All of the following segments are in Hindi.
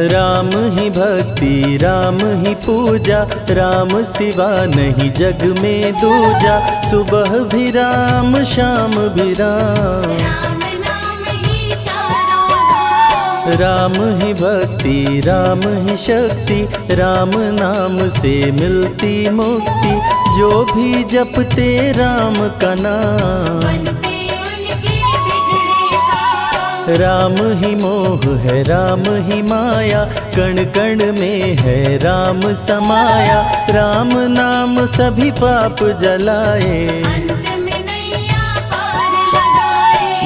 राम ही भक्ति राम ही पूजा, राम सिवा नहीं जग में दूजा। सुबह भी राम शाम भी राम, राम ही भक्ति राम ही शक्ति, राम नाम से मिलती मुक्ति। जो भी जपते राम का नाम, राम ही मोह है राम ही माया, कण कण में है राम समाया। राम नाम सभी पाप जलाए,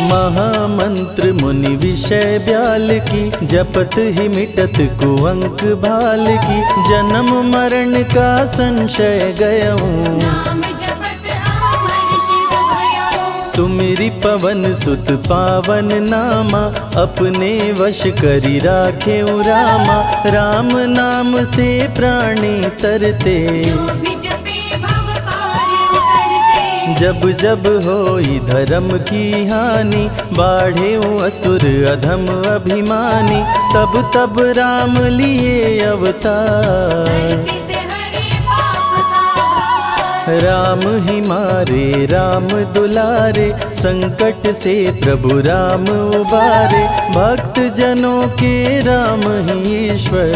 महामंत्र मुनि विषय ब्याल की, जपत ही मिटत कुअंक भाल की। जन्म मरण का संशय गयऊं, सुमिरि पवन सुत पावन नामा। अपने वश करी राखे रामा, राम नाम से प्राणी तरते। जब जब होई धर्म की हानि, बाढ़े असुर अधम अभिमानी। तब तब राम लिए अवतार, राम ही मारे राम दुलारे। संकट से प्रभु राम उबारे, भक्त जनों के राम ही ईश्वर।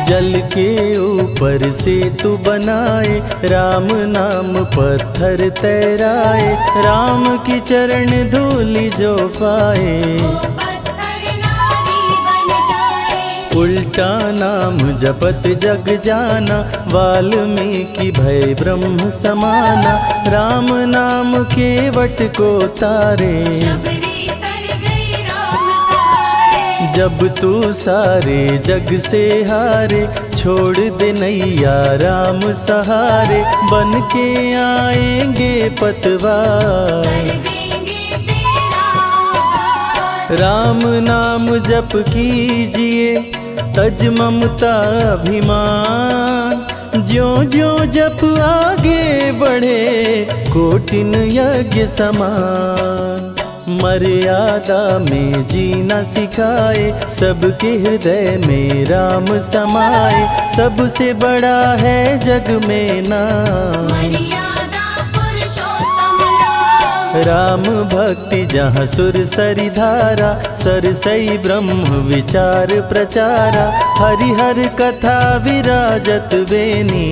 जल के ऊपर सेतु बनाए, राम नाम पत्थर तैराए। राम की चरण धूलि जो पाए, उल्टा नाम जपत जग जाना। वाल्मीकि भय ब्रह्म समाना, राम नाम के वट को तारे। जब तू सारे जग से हारे, छोड़ दे नैया राम सहारे। बन के आएंगे पतवार, राम नाम जप कीजिए तज ममता अभिमान। ज्यों ज्यों जप आगे बढ़े, कोटिन यज्ञ समान। मर्यादा में जीना सिखाए, सबके हृदय में राम समाए। सबसे बड़ा है जग में नाम, राम भक्ति जहाँ सुर सरि धारा। सरसई ब्रह्म विचार प्रचारा, हरिहर कथा विराजत बेनी।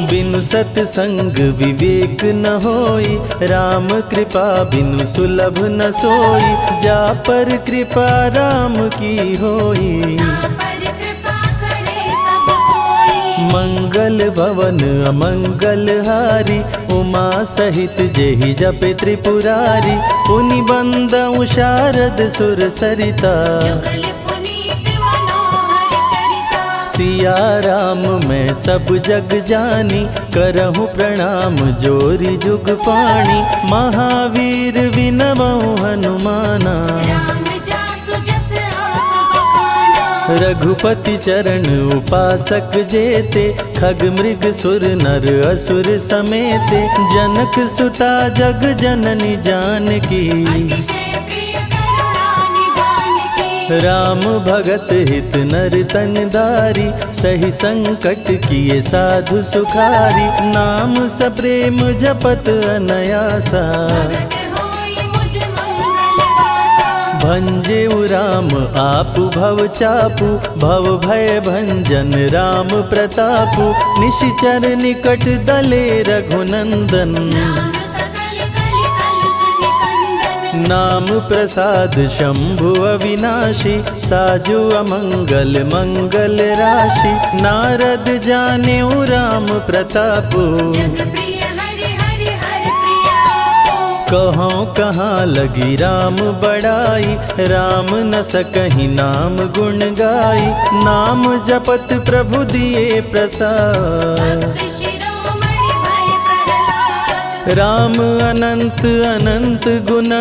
बिनु सत्संग विवेक न होई, राम कृपा बिनु सुलभ न सोई। जा पर कृपा राम की होई, मंगल भवन अमंगल हारी। उमा सहित जेहि जपे त्रिपुरारी, पुनि बंदउ शारद सुर सरिता। सिया राम मैं सब जग जानी, करहूँ प्रणाम जोरी जुग पाणी। महावीर विनवऊँ हनुमाना, रघुपति चरण उपासक जेते। खग मृग सुर नर असुर समेते, जनक सुता जग जननी जानकी। राम भगत हित नर तन दारी, सही संकट किए साधु सुखारी। नाम सप्रेम जपत अनयासा, भंजेउ राम आपु भव चापु। भव भय भंजन राम प्रतापु, निशिचर निकट दले रघुनंदन। नाम प्रसाद शंभु अविनाशी, साजु अमंगल मंगल राशि। नारद जानेउ राम प्रतापु, कहाँ कहाँ लगी राम बड़ाई। राम न सकहि नाम गुण गाई, नाम जपत प्रभु दिए प्रसाद। राम अनंत अनंत गुण,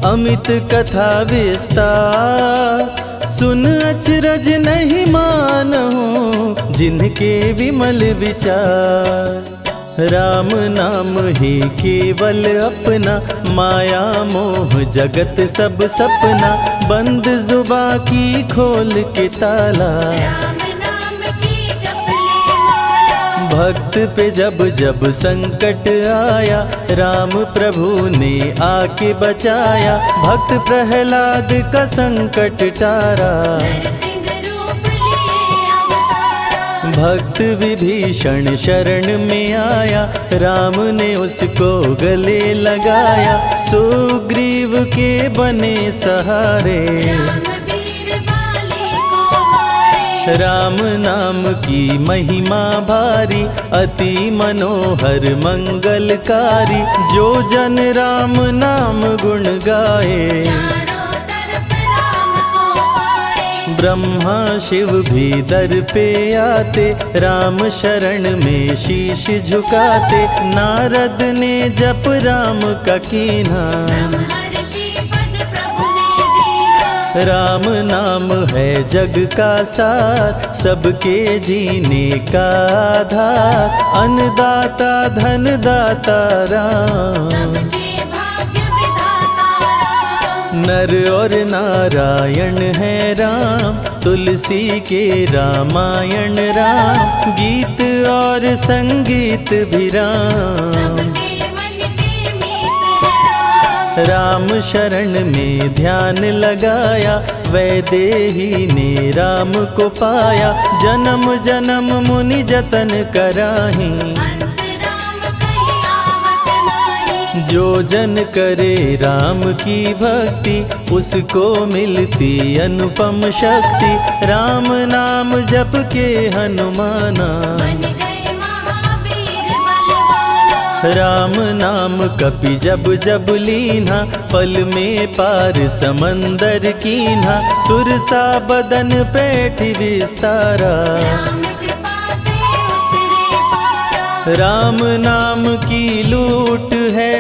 अमित कथा विस्तार। सुन अचरज नहीं मानहु, जिनके विमल विचार। राम नाम ही केवल अपना, माया मोह जगत सब सपना, बंद जुबा की खोल के ताला, राम नाम की जप ले माला। भक्त पे जब जब संकट आया, राम प्रभु ने आके बचाया, भक्त प्रहलाद का संकट टारा, नरसिंह रूप लिए अवतारा। भक्त विभीषण शरण में आया, राम ने उसको गले लगाया, सुग्रीव के बने सहारे, राम वीर बाली को मारे। राम नाम की महिमा भारी, अति मनोहर मंगलकारी, जो जन राम नाम गुण गाए, चारों तरफ राम को पाए। ब्रह्मा शिव भी दर पे आते, राम शरण में शीश झुकाते, नारद ने जप राम का कीन्हा, ब्रह्मर्षि पद प्रभु ने दीना। राम नाम है जग का सार, सबके जीने का आधार, अन्नदाता धनदाता राम, सबके भाग्य विधाता राम। नर और नारायण है राम, तुलसी के रामायण राम, गीत और संगीत भी राम, सबके मन के मीत है राम। राम शरण में ध्यान लगाया, वैदेही ने राम को पाया, जन्म जन्म मुनि जतन कराही, अंत राम कहीं आवत नाही। जो जन करे राम की भक्ति, उसको मिलती अनुपम शक्ति, राम नाम जप के हनुमाना, बन गए महावीर बलवाना। राम नाम कपि जब जब लीन्हा, पल में पार समंदर कीन्हा, सुरसा बदन पैठ विस्तारा, राम कृपा से उतरे पारा। राम नाम की लूट है,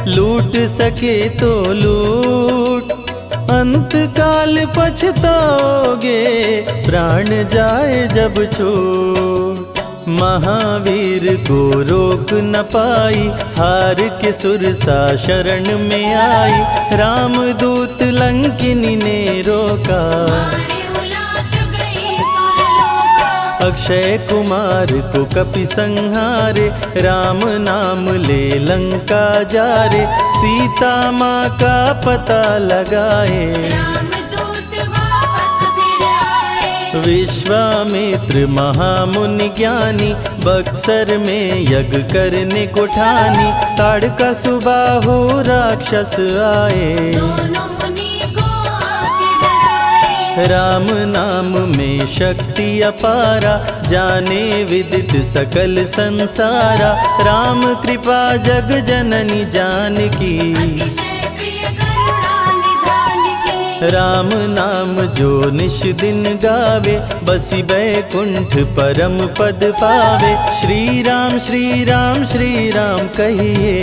लूट सके तो लूट, अंत काल पछताओगे, प्राण जाए जब छूट, महावीर को रोक न पाई, हार के सुरसा शरण में आई, रामदूत लंकिनी ने रोका, मारे उलाट गई सुरलोका। अक्षय कुमार को कपि संहारे, राम नाम ले लंका जारे, सीता माँ का पता लगाए, रामदूत वापस फिर आए। विश्वामित्र महामुनि ज्ञानी, बक्सर में यज्ञ करने को ठानी, ताड़का सुबाहु राक्षस आए, दोनों मुनि को आके डराए। राम नाम में शक्ति अपारा, जाने विदित सकल संसारा, राम कृपा जग जननी जानकी, अतिशय प्रिय करुणा निधान की। राम नाम जो निश दिन गावे, बसी बैकुंठ परम पद पावे, श्री राम श्री राम श्री राम जानि कहिए,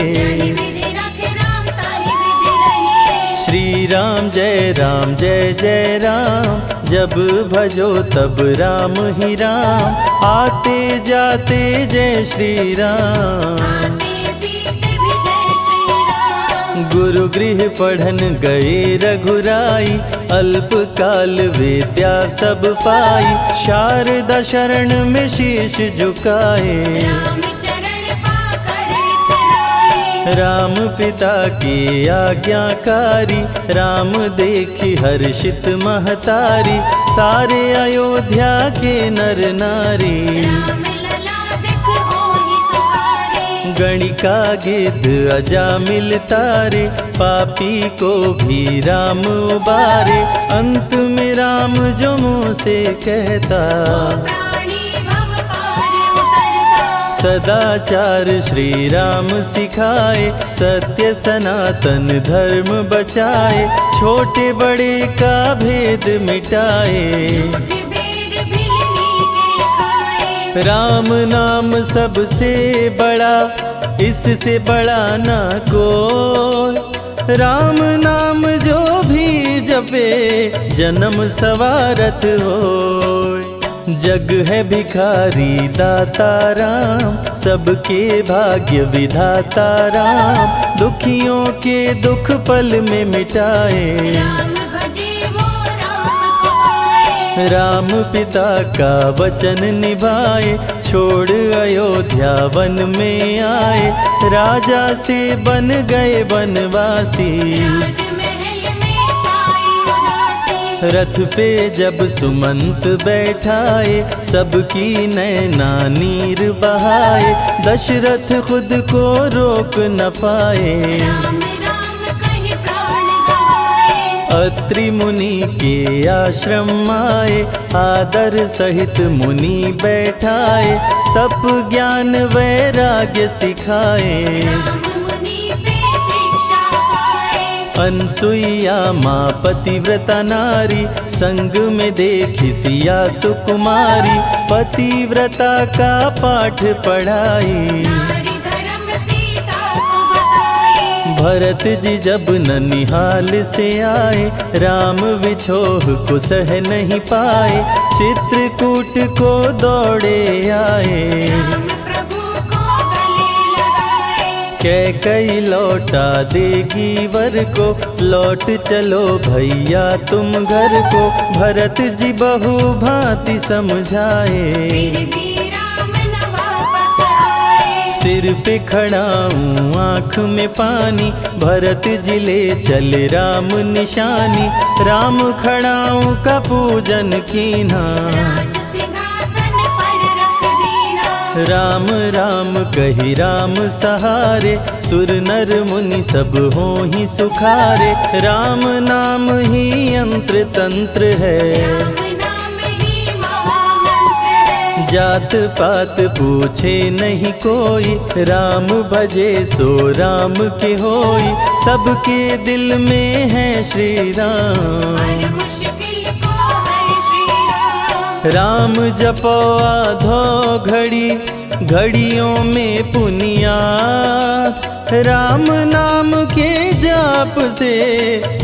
विधि रखे राम ताहि विधि रहिए। श्री राम जय जय राम, जब भजो तब राम ही राम, आते जाते जय श्री राम, आते पीते भी जय श्री राम। गुरु गृह पढ़न गए रघुराई, अल्प काल विद्या सब पाई, शारदा शरण में शीश झुकाए, राम चरण पाकर इतराए। राम पिता की आज्ञाकारी, राम देखी हर्षित महतारी, सारे अयोध्या के नर नारी, राम लला दिख होहि सुखारे। गणिका गिद्ध अजामिल तारे, पापी को भी राम उबारे, अंत में राम जो मुँह से कहता, प्राणी भव पार उतरता। सदाचार श्री राम सिखाए, सत्य सनातन धर्म बचाए, छोटे बड़े का भेद मिटाए, झूठ भेद भिलनी के खाए। राम नाम सबसे बड़ा, इससे बड़ा ना कोई, राम नाम जो भी जपे, जन्म सवारत होय, जग है भिखारी दाता राम, सबके भाग्य विधाता राम, दुखियों के दुख पल में मिटाए। राम भजे वो राम को पाए। राम पिता का वचन निभाए, छोड़ अयोध्या वन में आए, राजा से बन गए वनवासी। राजमहल में छाई उदासी। रथ पे जब सुमंत बैठाए, सबकी नैना नीर बहाए, दशरथ खुद को रोक न पाए। राम राम कहि प्राण गवाए। अत्रि मुनि के आश्रम आए, आदर सहित मुनि बैठाए, तप ज्ञान वैराग्य सिखाए। राम मुनि से शिक्षा पाए। अनसुईया माँ पतिव्रता नारी, संग में देखी सिया सुकुमारी, पतिव्रता का पाठ पढ़ाई। नारी धर्म सीता को बताए। भरत जी जब ननिहाल से आए, राम विछोह को सह नहीं पाए, चित्रकूट को दौड़े आए। राम प्रभु को गले लगाए। कैकई लौटा देगी वर को, लौट चलो भैया तुम घर को, भरत जी बहु भांति समझाए। फिर भी राम न वापस आए। सिर पे खड़ाऊं आँख में पानी, भरत जी ले चले राम निशानी, राम खड़ाऊं का पूजन कीना। राज सिंहासन पर रख दीना। राम राम कही राम सहारे, सुर नर मुनि सब हो ही सुखारे, राम नाम ही यंत्र तंत्र है। राम नाम ही महामंत्र है। जात पात पूछे नहीं कोई, राम भजे सो राम के होई, सबके दिल में है श्री राम। हर मुश्किल को हर श्री राम। राम जपो आधो घड़ी, घड़ियों में पुनियात, राम नाम के जाप से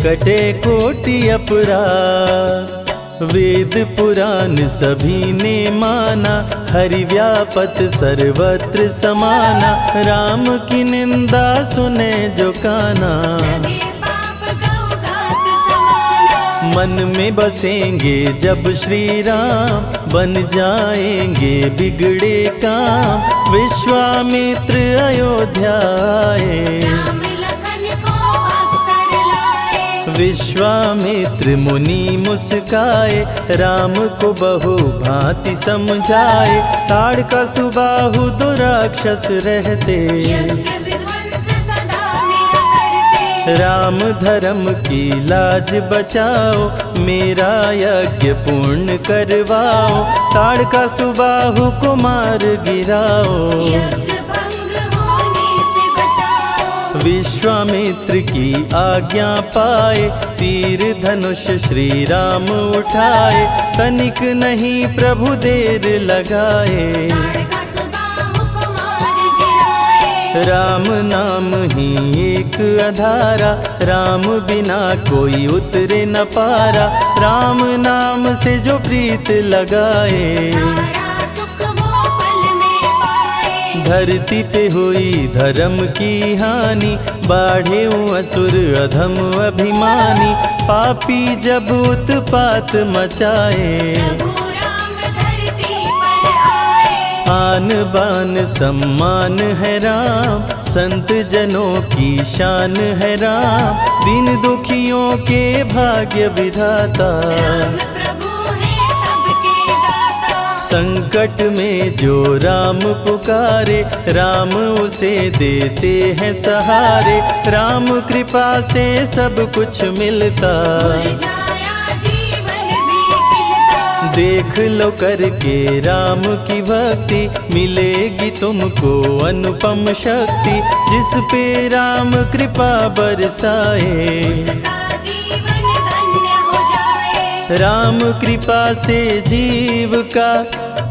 कटे कोटि अपराध। वेद पुराण सभी ने माना, हरि व्यापत सर्वत्र समाना, राम की निंदा सुने जो काना। लगे पाप गौ घात समाना। मन में बसेंगे जब श्री राम, बन जाएंगे बिगड़े काम, विश्वामित्र अयोध्या आए। राम लखन को अवसर लाए। विश्वामित्र मुनि मुस्काए, राम को बहु भांति समझाए, ताड़का सुबाहु दो राक्षस रहते, यज्ञ विध्वंस सदा मेरा करते। राम धर्म की लाज बचाओ, मेरा यज्ञ पूर्ण करवाओ, ताड़का सुबाहु को मार गिराओ। यज्ञ भंग होने से बचाओ। विश्वामित्र की आज्ञा पाए, तीर धनुष श्री राम उठाए, तनिक नहीं प्रभु देर लगाए। ताड़का सुबाहु को मार गिराए। राम नाम ही एक आधारा, राम बिना कोई उतरे न पारा, राम नाम से जो प्रीत लगाए। सारा सुख वो पल में पाए। धरती पे हुई धर्म की हानि, बाढ़े असुर अधम अभिमानी, पापी जब उत्पात मचाए। प्रभु राम धरती पर आए। आन बान सम्मान है राम, संत जनों की शान है राम, दीन दुखियों के भाग्य विधाता। राम प्रभु है सबके दाता। संकट में जो राम पुकारे, राम उसे देते हैं सहारे, राम कृपा से सब कुछ मिलता। मुरझाया जीवन भी खिलता। देख लो करके राम की भक्ति, मिलेगी तुमको अनुपम शक्ति, जिस पे राम कृपा बरसाए। उसका जीवन धन्य हो जाए। राम कृपा से जीव का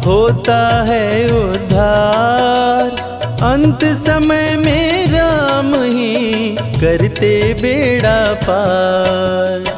होता है उद्धार, अंत समय में राम ही करते बेड़ा पार।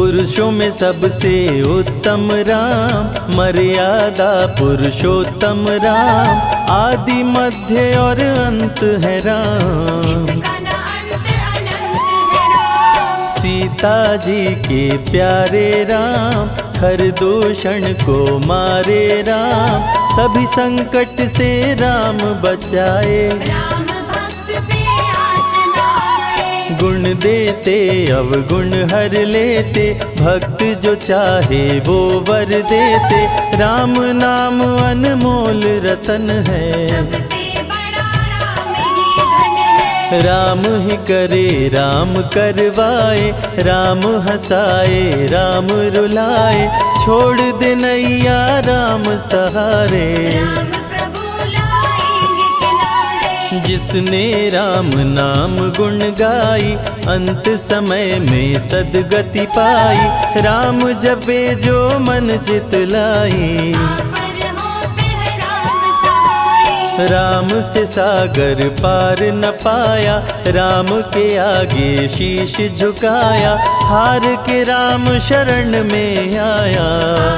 पुरुषों में सबसे उत्तम राम, मर्यादा पुरुषोत्तम राम, आदि मध्य और अंत है राम। जिसका न अंत अनंत है राम। सीता जी के प्यारे राम, हर दूषण को मारे राम, सभी संकट से राम बचाए। राम भक्त पे आँच न आए। गुण देते अवगुण हर लेते, भक्त जो चाहे वो वर देते। राम नाम अनमोल रतन है, सबसे बड़ा राम ही धन है। राम ही करे राम करवाए, राम हंसाए राम रुलाए, छोड़ दे नैया राम सहारे। राम प्रभु लाएंगे किनारे। जिसने राम नाम गुण गाई, अंत समय में सदगति पाई। राम जपे जो मन चित लाई, पर होते हैं राम सहाय। राम से सागर पार न पाया, राम के आगे शीश झुकाया। हार के राम शरण में आया,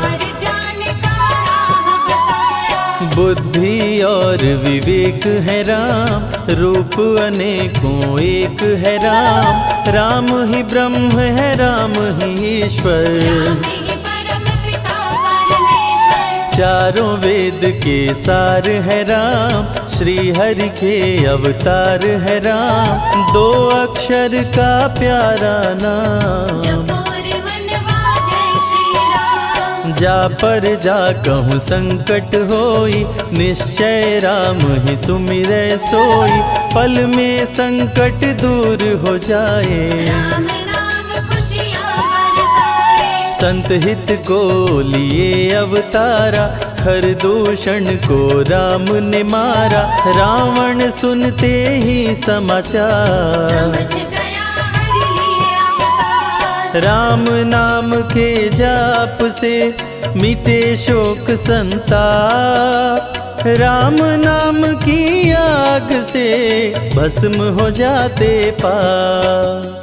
हार जाने का राह बताया। बुद्धि और विवेक है राम, रूप अनेकों एक है राम। राम ही ब्रह्म है राम ही ईश्वर, राम ही परम पिता परमेश्वर। चारों वेद के सार है राम, श्री हरि के अवतार है राम। दो अक्षर का प्यारा नाम, जपोर वनवा जय श्री राम। जा पर जा कहूँ संकट होई, निश्चय राम ही सुमिरै सोई। पल में संकट दूर हो जाए, राम नाम खुशियाँ बरसाए। संत हित को लिए अवतारा, हर दूषण को राम ने मारा। रावण सुनते ही समाचार, समझ गया हरि लिए अवतार। राम नाम के जाप से मिटे शोक संताप। राम नाम की आग से भस्म हो जाते पाप।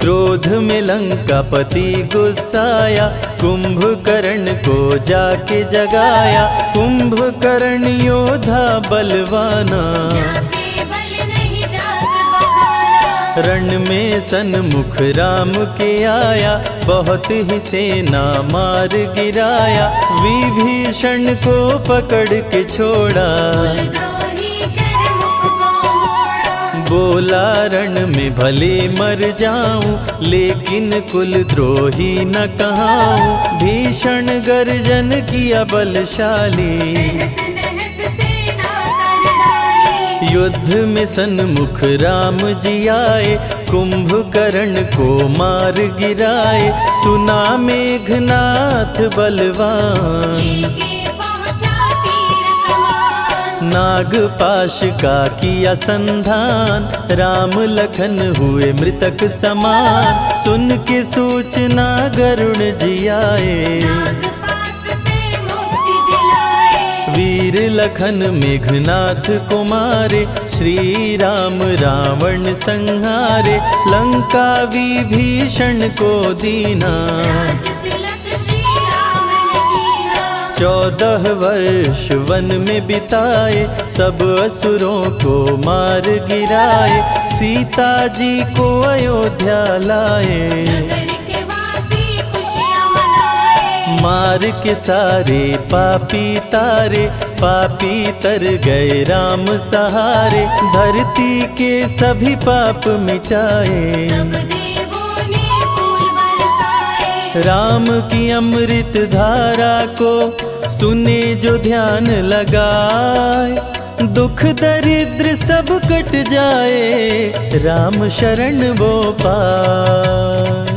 क्रोध में लंकापति गुस्साया, कुंभकर्ण को जाके जगाया। कुंभकर्ण योद्धा बलवाना, जाके बल नहीं जाग बहाना। रण में सन्मुख राम के आया, बहुत ही सेना मार गिराया। विभीषण को पकड़ के छोड़ा, द्रोही कर मुख को मोड़ा। बोला रण में भले मर जाऊं, लेकिन कुल द्रोही न कहाऊं। भीषण गर्जन किया बलशाली, तहस नहस सेना कर डाली। युद्ध में सन्मुख राम जी आए, कुंभकर्ण को मार गिराए। सुना मेघनाथ बलवान, लेके पहुँचा तीर कमान। नागपाश का किया संधान, राम लखन हुए मृतक समान। सुन के सूचना गरुण जी आए, नागपाश से मुक्ति दिलाए। वीर लखन मेघनाथ को मारे। श्री राम रावण संहारे, लंका विभीषण को दीना। राज तिलक श्री राम ने कीना। 14 वर्ष वन में बिताए, सब असुरों को मार गिराए। सीता जी को अयोध्या लाए, नगर के वासी खुशियाँ मनाए। मार के सारे पापी तारे। पापी तर गए राम सहारे, धरती के सभी पाप मिटाए। सब देवों ने फूल बरसाए। राम की अमृत धारा को सुने जो ध्यान लगाए। दुख दरिद्र सब कट जाए, राम शरण वो पाए।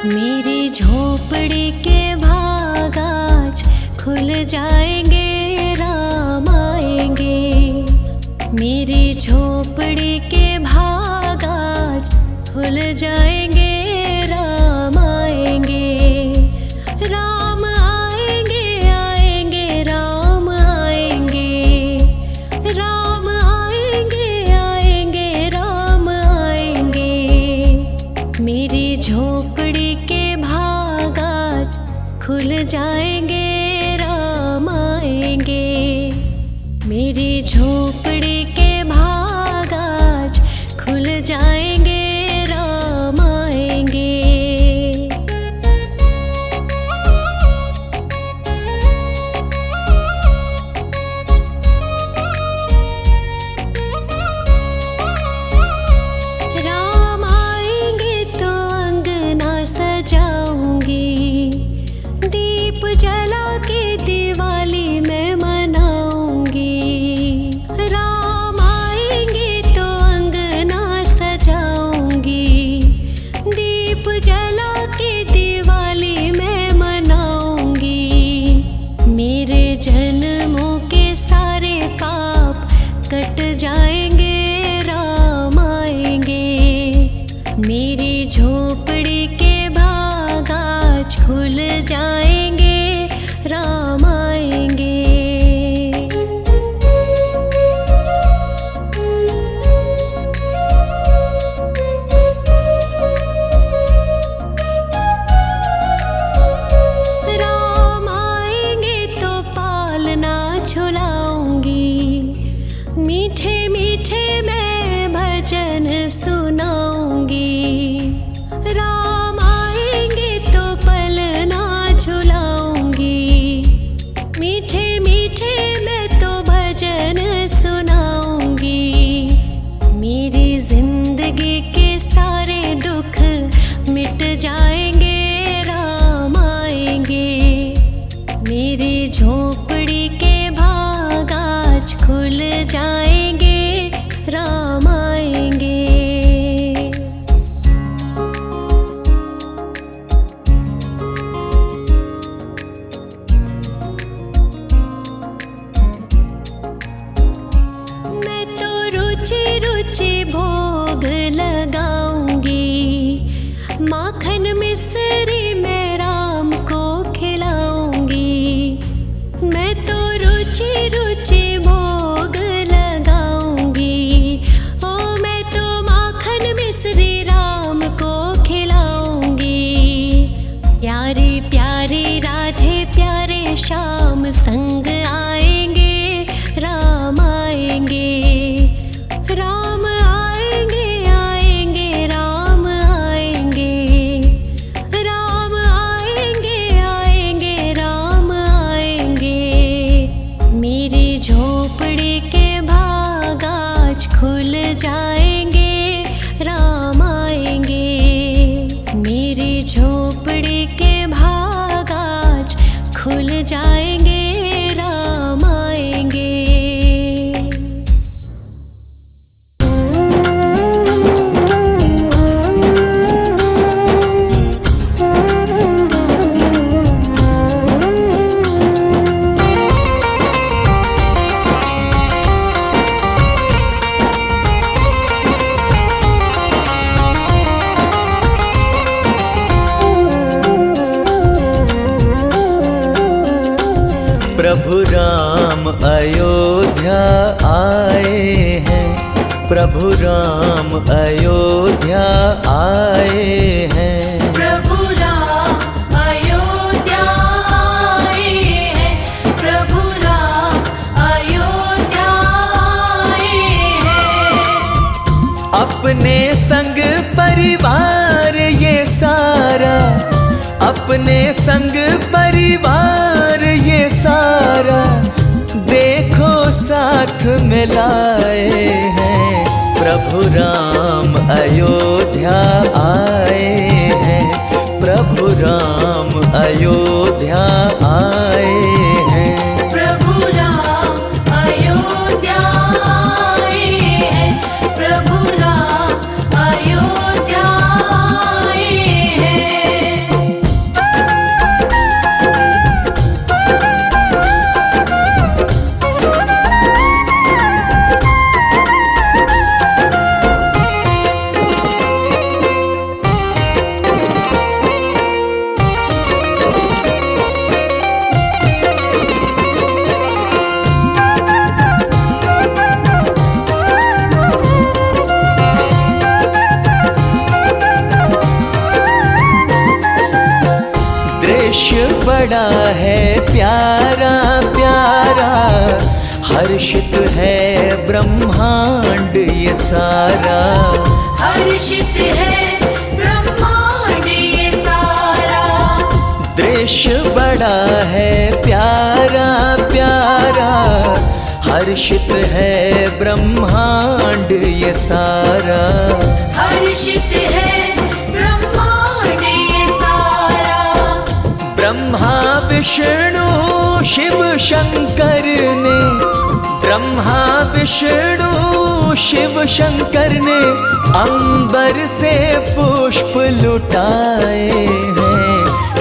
मेरी झोपड़ी के भाग आज खुल जाएंगे, राम आएंगे। मेरी झोपड़ी के भाग आज खुल जाएंगे, राम आएंगे। राम खुल जाएंगे, राम आएंगे। मेरी झोपड़ी के भाग आज खुल जाएंगे, राम आएंगे। राम आएंगे तो अंगना सजाऊंगी, दीप जला के दिवाली मैं मनाऊंगी। राम आएंगे तो अंगना सजाऊंगी, दीप जला के दिवाली मैं मनाऊंगी। मेरे जन्मों के सारे पाप कट जाएंगे, राम आएंगे। मेरी झोपड़ी के भाग आज खुल जाएंगे, राम आएंगे। राम आएंगे तो पालना झुलाऊंगी, मीठे मीठे मैं भजन सुनाऊंगी। राम आएंगे तो पलना झुलाऊंगी, मीठे मीठे मैं तो भजन सुनाऊंगी। मेरी जिंदगी के सारे दुख मिट जाएंगे, राम आएंगे। मेरी झोपड़ी के भाग आज खुल जाएंगे, राम आएंगे। मैं तो रुचि रुचि भोग लगाऊंगी, माखन मिश्री मैं राम को खिलाऊंगी। मैं तो रुचि रुचि भोग लगाऊंगी, ओ मैं तो माखन मिश्री राम को खिलाऊंगी। प्यारे प्यारे राधे प्यारे श्याम संग आएंगे, राम आएंगे। राम आएंगे आएंगे राम आएंगे, राम आएंगे आएंगे राम आएंगे। मेरी झोपड़ी के भाग आज खुल जाएंगे, राम आएंगे। मेरी झोपड़ी के भाग आज खुल जाएंगे, राम आएंगे। प्रभु राम अयोध्या आए हैं, प्रभु राम अयोध्या आए हैं। प्रभु राम अयोध्या आए हैं, प्रभु राम अयोध्या आए हैं। अपने संग परिवार ये सारा, अपने संग परिवार ये सारा, देखो साथ में लाए हैं। प्रभु राम अयोध्या आए हैं, प्रभु राम अयोध्या आए हैं। प्रभु राम अयोध्या आए हैं, प्रभु राम अयोध्या आए हैं। बड़ा है प्यारा प्यारा, हर्षित है ब्रह्मांड ये सारा। हर्षित है ब्रह्मांड ये सारा। दृश्य बड़ा है प्यारा प्यारा, हर्षित है ब्रह्मांड ये सारा। हर्षित है ब्रह्मांड ये सारा। ब्रह्मा विष्णु शिव शंकर ने, ब्रह्मा विष्णु शिव शंकर ने अंबर से पुष्प लुटाए हैं।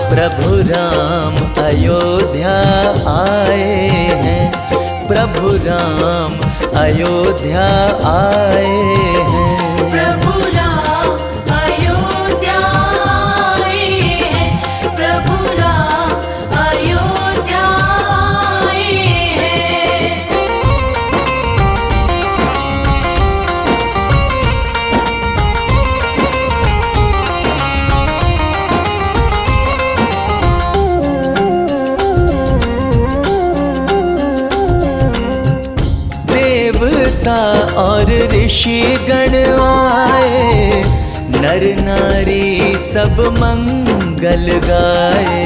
प्रभु राम अयोध्या आए हैं, प्रभु राम अयोध्या आए हैं। प्रभु राम अयोध्या आए हैं। प्रभु राम अयोध्या आए हैं। देवता और ऋषि गण आए, नर नारी सब मंगल गाए।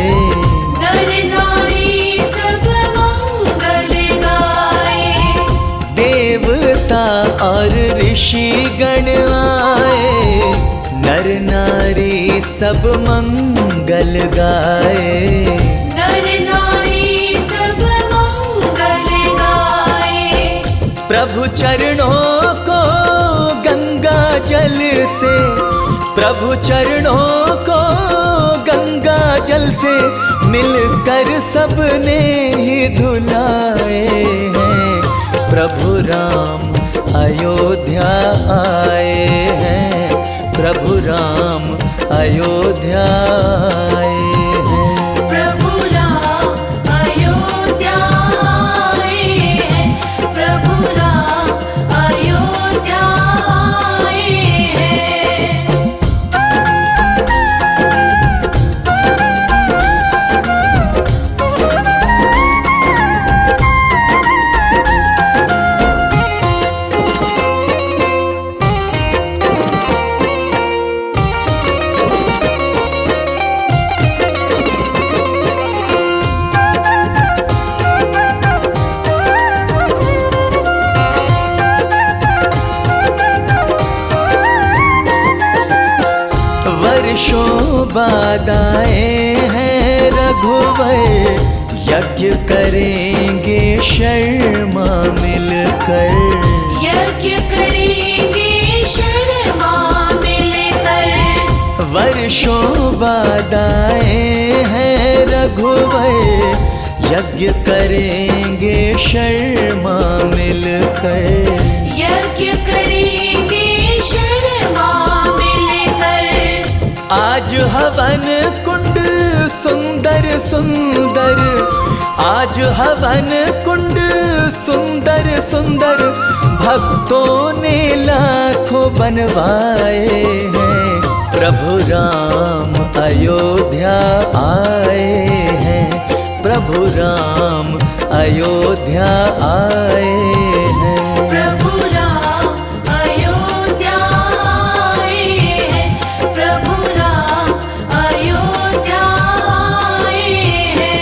नर नारी सब मंगल गाए। देवता और ऋषि गण आए, नर नारी सब मंगल गाए। नर नारी सब मंगल गाए। प्रभु चरणों को गंगा जल से, प्रभु चरणों को गंगा जल से मिलकर सबने ही धुलाए हैं। प्रभु राम अयोध्या आए हैं, प्रभु राम अयोध्या आए हैं। प्रभु राम अयोध्या आए हैं। प्रभु राम अयोध्या आए हैं। वर्षों बाद आए हैं रघुवर, यज्ञ करेंगे शर्मा मिलकर। यज्ञ करेंगे शर्मा मिलकर। वर्षों बाद आए हैं रघुवर, यज्ञ करेंगे शर्मा मिलकर। यज्ञ करेंगे शर्मा मिलकर। आज हवन कुंड सुंदर सुंदर, आज हवन कुंड सुंदर सुंदर, भक्तों ने लाखों बनवाए हैं। प्रभु राम अयोध्या आए हैं, प्रभु राम अयोध्या आए हैं। प्रभु राम अयोध्या आए हैं। प्रभु राम अयोध्या आए हैं।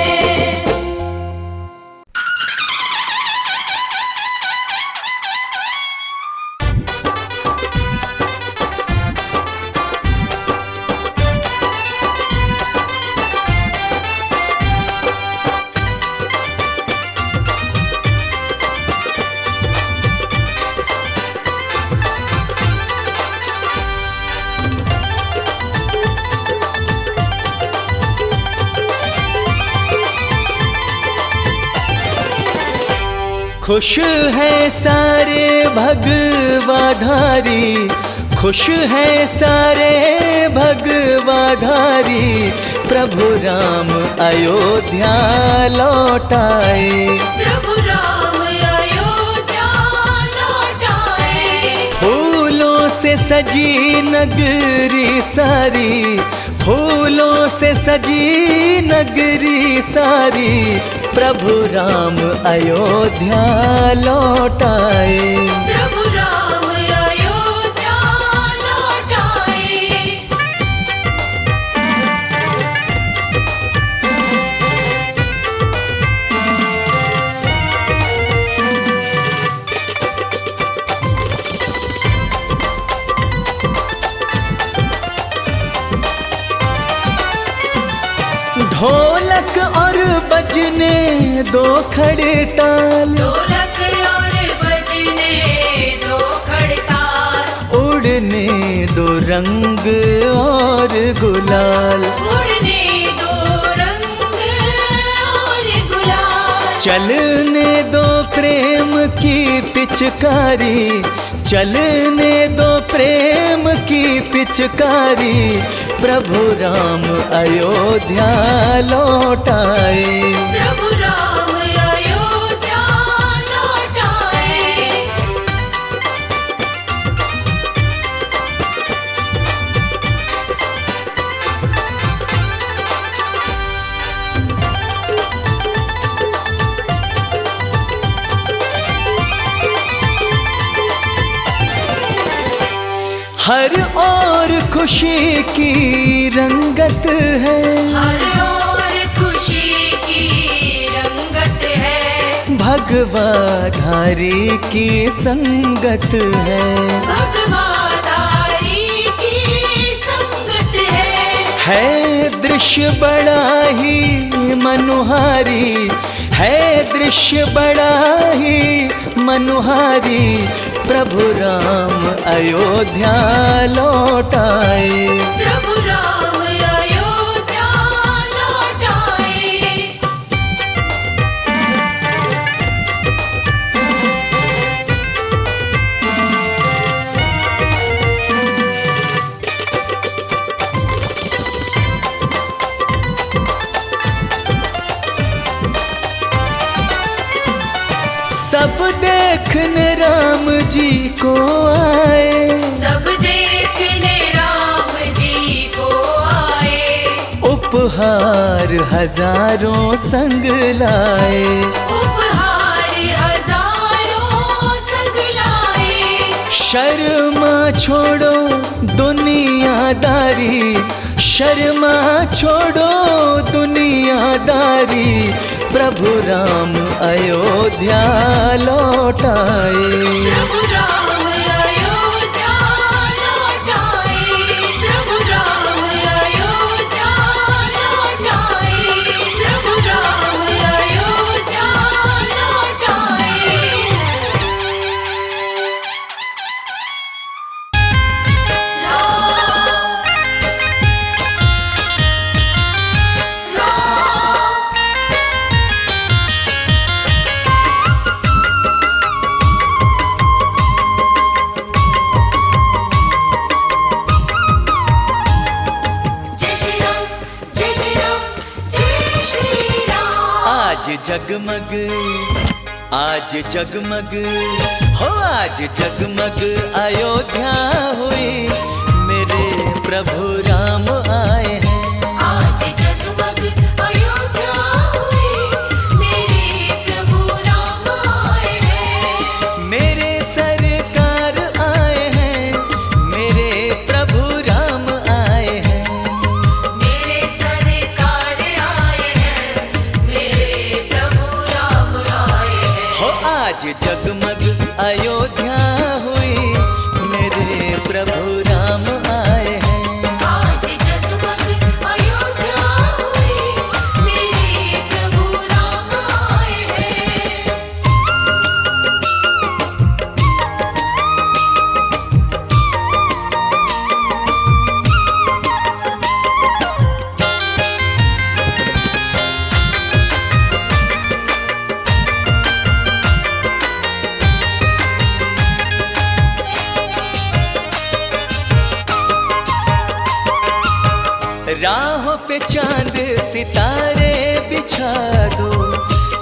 खुश है सारे भगवाधारी, खुश है सारे भगवाधारी, प्रभु राम अयोध्या लौट आए। प्रभु राम अयोध्या लौट आए। फूलों से सजी नगरी सारी, फूलों से सजी नगरी सारी, प्रभु राम अयोध्या लौट आए। प्रभु राम अयोध्या लौट आए। ढोलक और बजने दो खड़े ताल, ढोलक और बजने दो खड़ताल, उड़ने दो रंग और गुलाल, उड़ने दो रंग और गुलाल, चलने दो प्रेम की पिचकारी, चलने दो प्रेम की पिचकारी, प्रभु राम अयोध्या लौट आए। प्रभु राम अयोध्या लौट आए। हर ओर खुशी की रंगत है, हर ओर खुशी की रंगत है, भगवाधारी की संगत है, भगवाधारी की संगत है। दृश्य बड़ा ही मनुहारी, है दृश्य बड़ा ही मनुहारी, प्रभु राम अयोध्या लौट आए। प्रभु राम अयोध्या लौट आए। सब देखने राम जी को आए, सब देखने राम जी को आए, उपहार हजारों संग लाए, उपहार हजारों संग लाए। शर्मा छोड़ो दुनियादारी, शर्मा छोड़ो दुनियादारी, प्रभु राम अयोध्या लौट आए। प्रभु राम अयोध्या लौट आए। प्रभु राम अयोध्या लौट आए। प्रभु राम अयोध्या लौट आए। जय श्री राम, जय श्री राम, जय श्री राम। आज जगमग, आज जगमग हो, आज जगमग अयोध्या हुई, मेरे प्रभु राम आए हैं। आज जगमग अयोध्या हुई, मेरे प्रभु राम आए हैं। मेरे सरकार आए हैं, मेरे प्रभु राम आए हैं। मेरे सरकार आए हैं, मेरे प्रभु राम आए हैं। हो आज जगमग अयोध्या हुई, मेरे प्रभु राम आए हैं। आज जगमग अयोध्या हुई, मेरे प्रभु राम आए हैं। राहों पे चांद सितारे बिछा दो,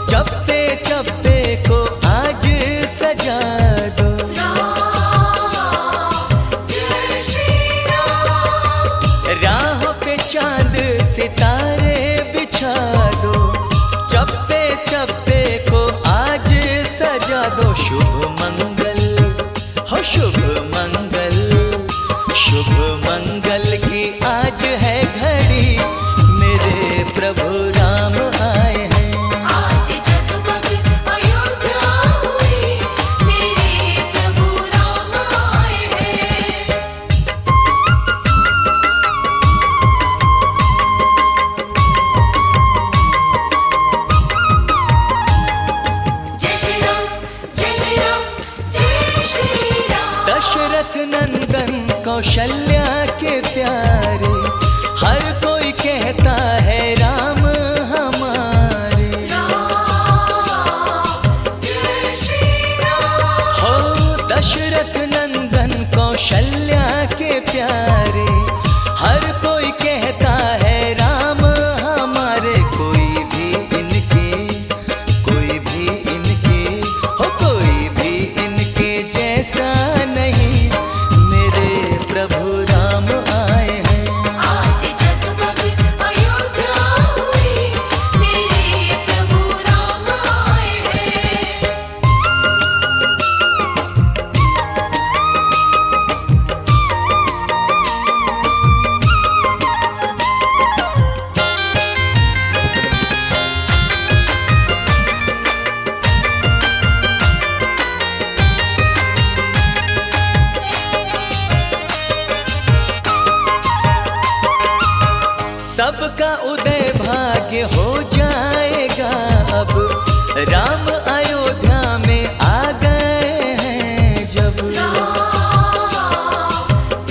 चप्पे चप्पे को आज सजा दो। राम जय कौशल्या के प्यारे, हर कोई कहता है राम हमारे। हो दशरथ नंदन कौशल्या के प्यारे, हर कोई कहता है राम हमारे। कोई भी इनके जैसा नहीं, मेरे प्रभु राम आए हैं। आज जगमग अयोध्या हुई, मेरे प्रभु राम आए हैं। सबका उदय भाग्य हो जाएगा अब, राम अयोध्या में आ गए हैं जब।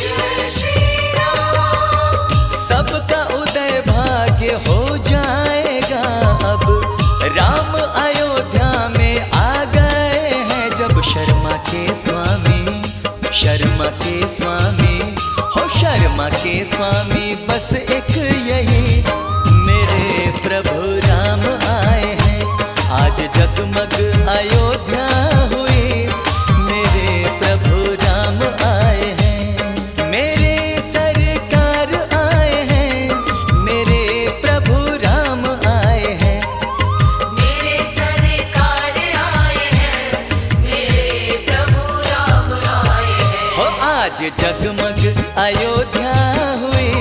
जय श्री राम। सबका उदय भाग्य हो जाएगा अब, राम अयोध्या में आ गए हैं जब। शर्मा के स्वामी हो शर्मा के स्वामी, बस एक यही, मेरे प्रभु राम आए हैं। आज जगमग अयोध्या हुई, मेरे प्रभु राम आए हैं। मेरे सरकार आए हैं, मेरे प्रभु राम आए हैं। मेरे सरकार आए हैं, मेरे प्रभु राम आए हैं। हो आज जगमग अयोध्या हुई,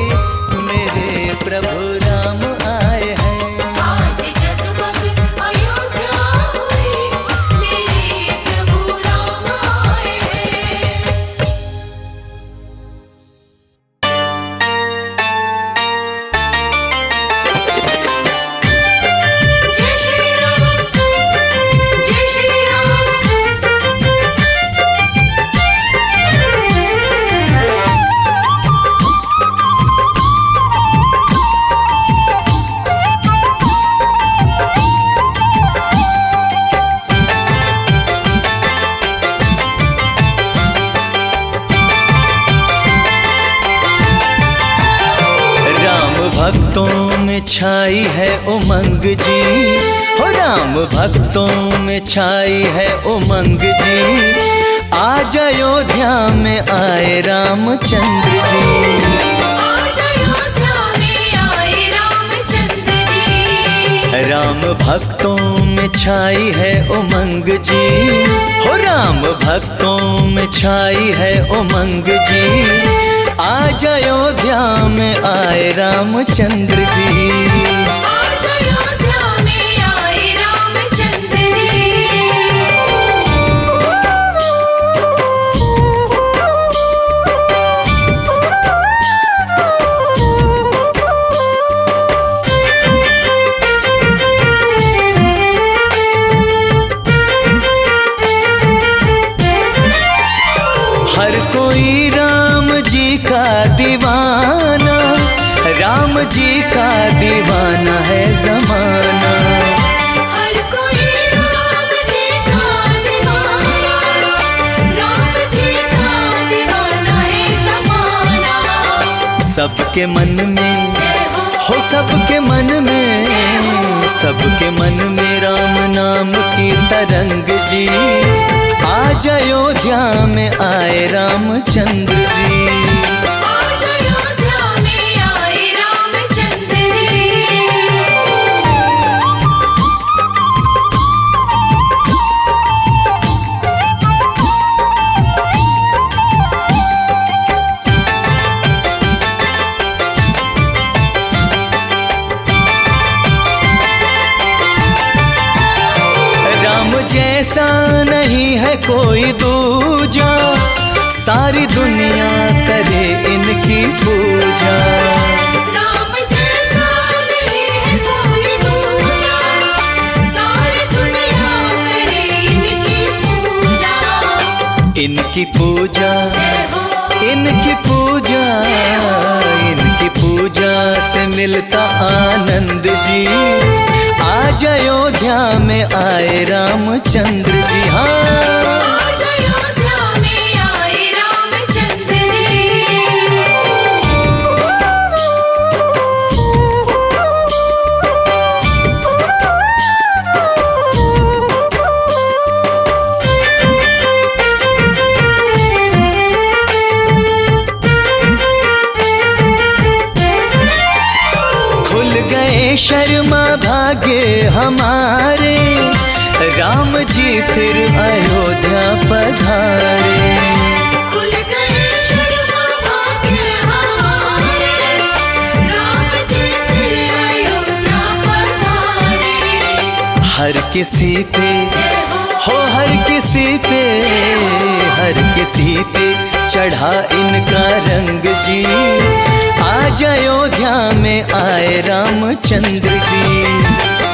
मेरे प्रभु राम आए हैं। आज जगमग अयोध्या हुई, मेरे प्रभु राम आए हैं। जय श्री राम, जय श्री राम। भक्तों में छाई है उमंग जी, हो राम भक्तों में छाई है उमंग जी। आज अयोध्या में आए रामचंद्र जी। आज अयोध्या में आए रामचंद्र जी। राम भक्तों में छाई है उमंग जी, हो राम भक्तों में छाई है उमंग जी। आज अयोध्या में आए रामचंद्र जी। आज अयोध्या में आए रामचंद्र जी। हर कोई राम जी का दीवाना, राम जी का दीवाना है जमाना। हर कोई राम जी का दीवाना, राम जी का दीवाना है जमाना। सबके मन में जय हो, सबके मन में, सबके मन में राम नाम की तरंग जी। आज अयोध्या में आए रामचंद्र जी। आज अयोध्या में आए रामचंद्र जी। राम जैसा नहीं है कोई दूजा, सारी दुनिया करे इनकी पूजा। राम जैसा नहीं है कोई दूजा, सारी दुनिया करे इनकी पूजा। इनकी पूजा, जय हो, इनकी पूजा से मिलता आनंद जी। आज अयोध्या में आए रामचंद्र जी। हाँ आज अयोध्या में आए रामचंद्र जी। खुल गए शर्मा भाग्य हमारे, राम जी फिर अयोध्या पधारे। खुल गए शर्मा भाग्य हमारे, राम जी फिर अयोध्या पधारे। हर किसी पे हो, हर किसी पे, हर किसी पे चढ़ा इनका रंग जी। आज अयोध्या में आए रामचंद्र जी।